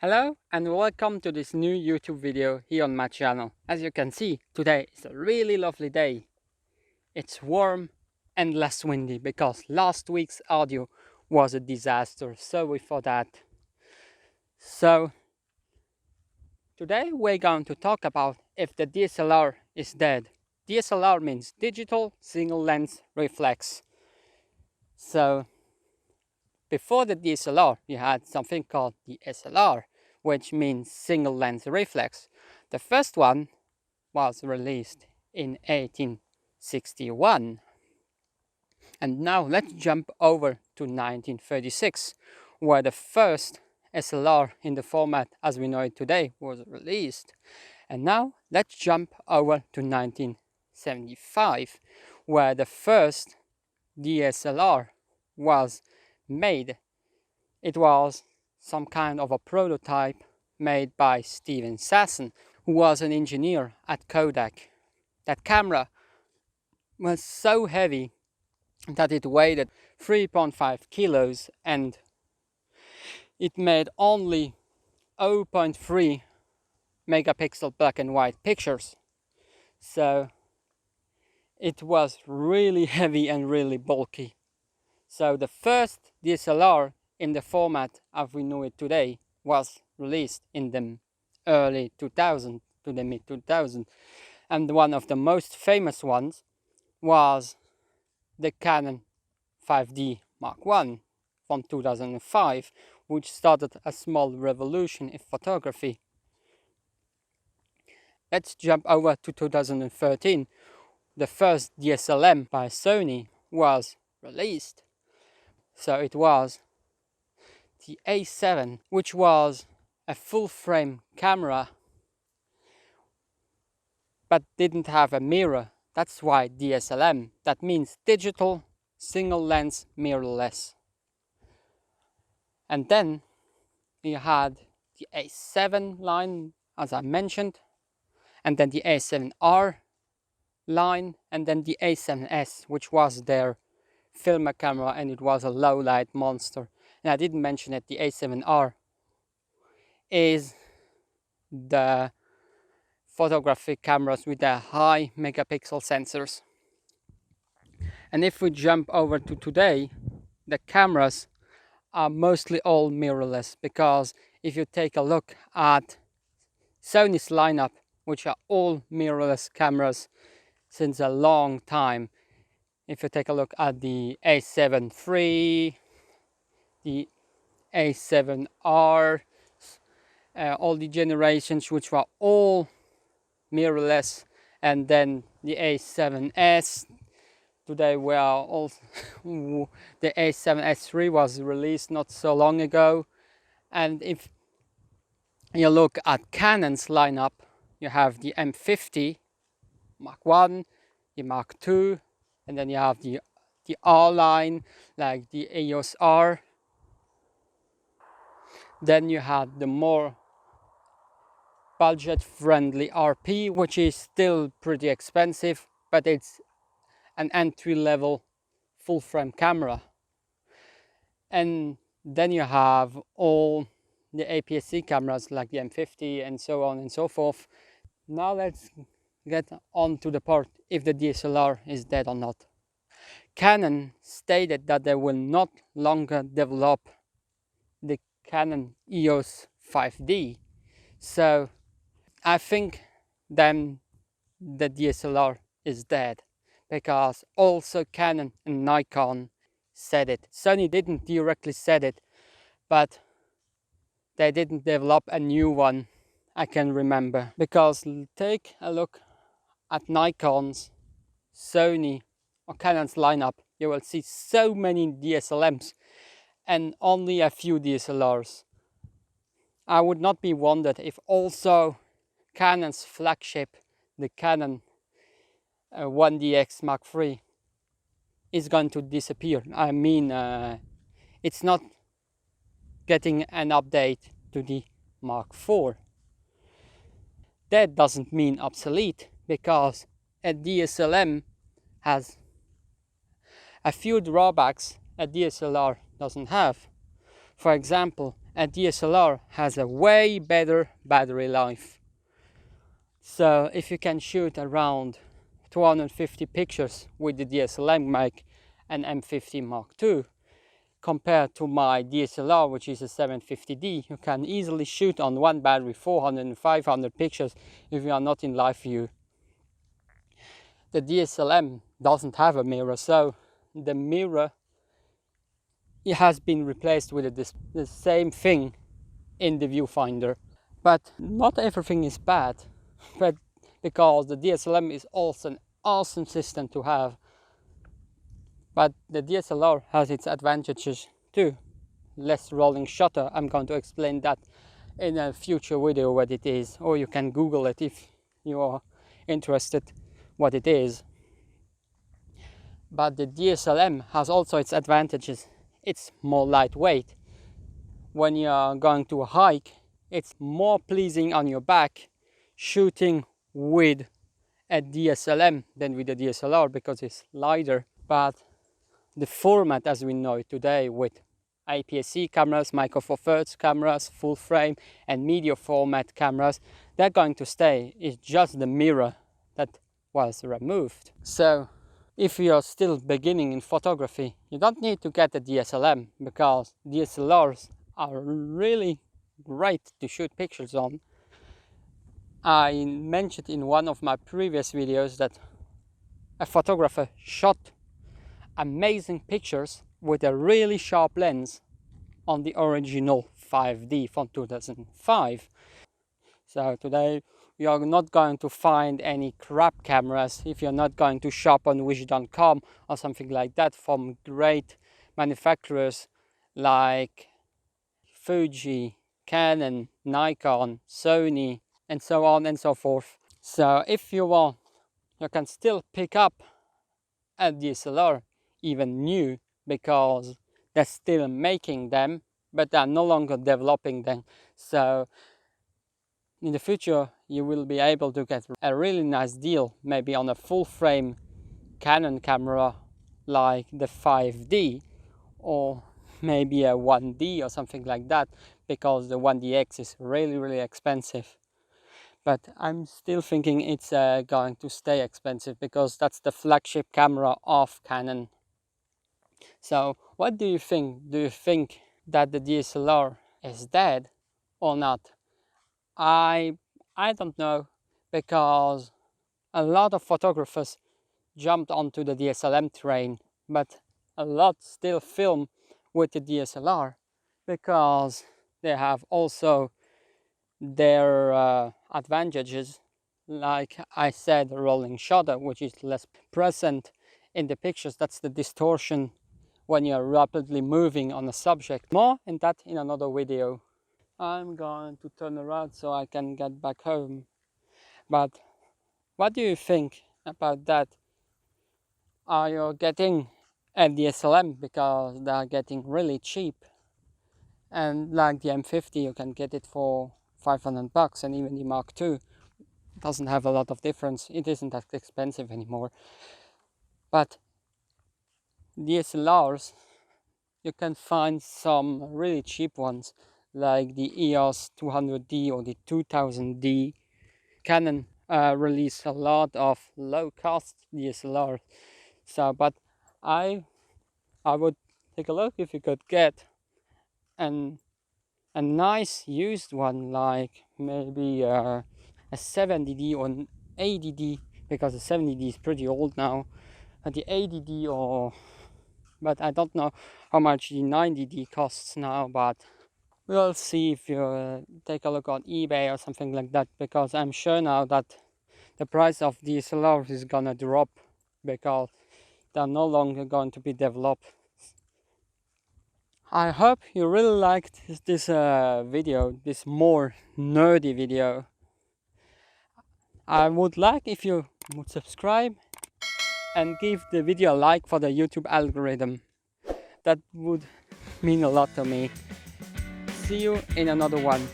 Hello and welcome to this new YouTube video here on my channel. As you can see, today is a really lovely day. It's warm and less windy because last week's audio was a disaster. Sorry for that. So today we're going to talk about if the DSLR is dead. DSLR means digital single lens reflex. So before the DSLR you had something called DSLR, which means single lens reflex. The first one was released in 1861. And now let's jump over to 1936, where the first SLR in the format as we know it today was released. And now let's jump over to 1975, where the first DSLR was made. It was some kind of a prototype made by Steven Sasson, who was an engineer at Kodak. That camera was so heavy that it weighed 3.5 kilos and it made only 0.3 megapixel black and white pictures. So it was really heavy and really bulky. So the first DSLR in the format as we know it today was released in the early 2000 to the mid 2000, and one of the most famous ones was the Canon 5D Mark I from 2005, which started a small revolution in photography. Let's jump over to 2013. The first DSLM by Sony was released. So it was the A7, which was a full frame camera but didn't have a mirror. That's why DSLM. That means digital single lens mirrorless. And then you had the A7 line, as I mentioned, and then the A7R line, and then the A7S, which was their filmer camera, and it was a low light monster. And I didn't mention it, the A7R is the photographic cameras with the high megapixel sensors. And if we jump over to today, the cameras are mostly all mirrorless, because if you take a look at Sony's lineup, which are all mirrorless cameras since a long time, if you take a look at the A7 III, the A7R, all the generations which were all mirrorless, and then the A7S. Today we are all the A7S III was released not so long ago. And if you look at Canon's lineup, you have the M50 Mark I, the Mark II, and then you have the R line, like the EOS R. Then you have the more budget-friendly RP, which is still pretty expensive, but it's an entry-level full-frame camera. And then you have all the APS-C cameras like the M50 and so on and so forth. Now let's get on to the part if the DSLR is dead or not. Canon stated that they will not longer develop the Canon EOS 5D. So I think then the DSLR is dead, because also Canon and Nikon said it. Sony didn't directly said it, but they didn't develop a new one, I can remember. Because take a look at Nikon's, Sony or Canon's lineup, you will see so many DSLMs and only a few DSLRs. I would not be wondered if also Canon's flagship, the Canon 1DX Mark III, is going to disappear. I mean, it's not getting an update to the Mark IV. That doesn't mean obsolete, because a DSLM has a few drawbacks a DSLR doesn't have. For example, a DSLR has a way better battery life. So if you can shoot around 250 pictures with the DSLR mic and M50 Mark II, compared to my DSLR, which is a 750D, you can easily shoot on one battery 400 and 500 pictures if you are not in live view. The DSLM doesn't have a mirror, so the mirror, it has been replaced with the same thing in the viewfinder. But not everything is bad, but because the DSLM is also an awesome system to have. But the DSLR has its advantages too. Less rolling shutter. I'm going to explain that in a future video what it is, or you can Google it if you are interested what it is. But the DSLM has also its advantages. It's more lightweight. When you are going to a hike, it's more pleasing on your back shooting with a DSLM than with a DSLR because it's lighter. But the format as we know it today, with APS-C cameras, micro four thirds cameras, full frame and media format cameras, they're going to stay. It's just the mirror that was removed. So if you're still beginning in photography, you don't need to get a DSLM because DSLRs are really great to shoot pictures on. I mentioned in one of my previous videos that a photographer shot amazing pictures with a really sharp lens on the original 5D from 2005. So today you are not going to find any crap cameras if you're not going to shop on wish.com or something like that from great manufacturers like Fuji, Canon, Nikon, Sony and so on and so forth. So if you want, you can still pick up a DSLR, even new, because they're still making them, but they're no longer developing them. So in the future you will be able to get a really nice deal, maybe on a full frame Canon camera like the 5D, or maybe a 1D or something like that, because the 1DX is really expensive. But I'm still thinking it's going to stay expensive because that's the flagship camera of Canon. So what do you think? Do you think that the DSLR is dead or not? I don't know, because a lot of photographers jumped onto the DSLM train, but a lot still film with the DSLR because they have also their advantages, like I said, rolling shutter, which is less present in the pictures. That's the distortion when you're rapidly moving on a subject. More in that in another video. I'm going to turn around so I can get back home. But what do you think about that? Are you getting a DSLM because they are getting really cheap? And like the M50, you can get it for $500, and even the Mark II doesn't have a lot of difference. It isn't that expensive anymore. But DSLRs, you can find some really cheap ones like the EOS 200D or the 2000D. Canon release a lot of low-cost DSLRs. So, but I would take a look if you could get a nice used one, like maybe a 70D or an 80D, because the 70D is pretty old now. The 80D, or but I don't know how much the 90D costs now, but we'll see if you take a look on eBay or something like that, because I'm sure now that the price of DSLRs is gonna drop because they're no longer going to be developed. I hope you really liked this video, this more nerdy video. I would like if you would subscribe and give the video a like for the YouTube algorithm. That would mean a lot to me. See you in another one.